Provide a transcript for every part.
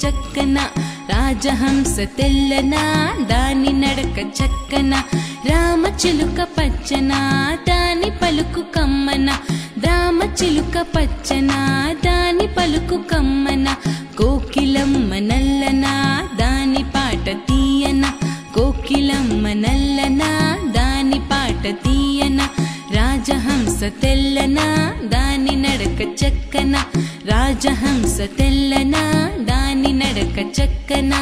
చక్కన రాజహంస తెల్లన దాని నడక చక్కన రామచిలుక పచ్చన దాని పలుకు కమ్మన రామచిలుక పచ్చన దాని పలుకు కమ్మన కోకిలమ్మ నల్లన దాని పాట తీయన కోకిలమ్మ నల్లన దాని పాట తీయన రాజహంస తెల్లన దాని నడక చక్కన రాజహంస తెల్లన దాని నడక చక్కన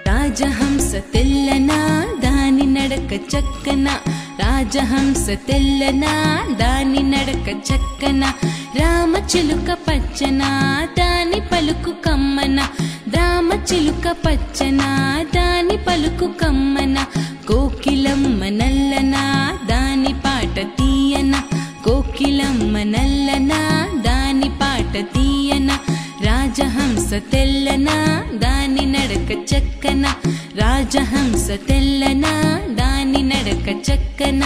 రాజహంస తెల్లన దాని నడక చక్కన రాజహంస తెల్లన దాని నడక చక్కన రామచిలుక పచ్చన దాని పలుకు కమ్మన రామచిలుక పచ్చన దాని పలుకు కమ్మన కోకిలమ్మ నల్లన దాని పాట తీయన కోకిలమ్మ నల్లన దాని పాట తీయన రాజహంస తెల్లన దాని నడక చక్కన రాజహంస తెల్లన దాని నడక చక్కన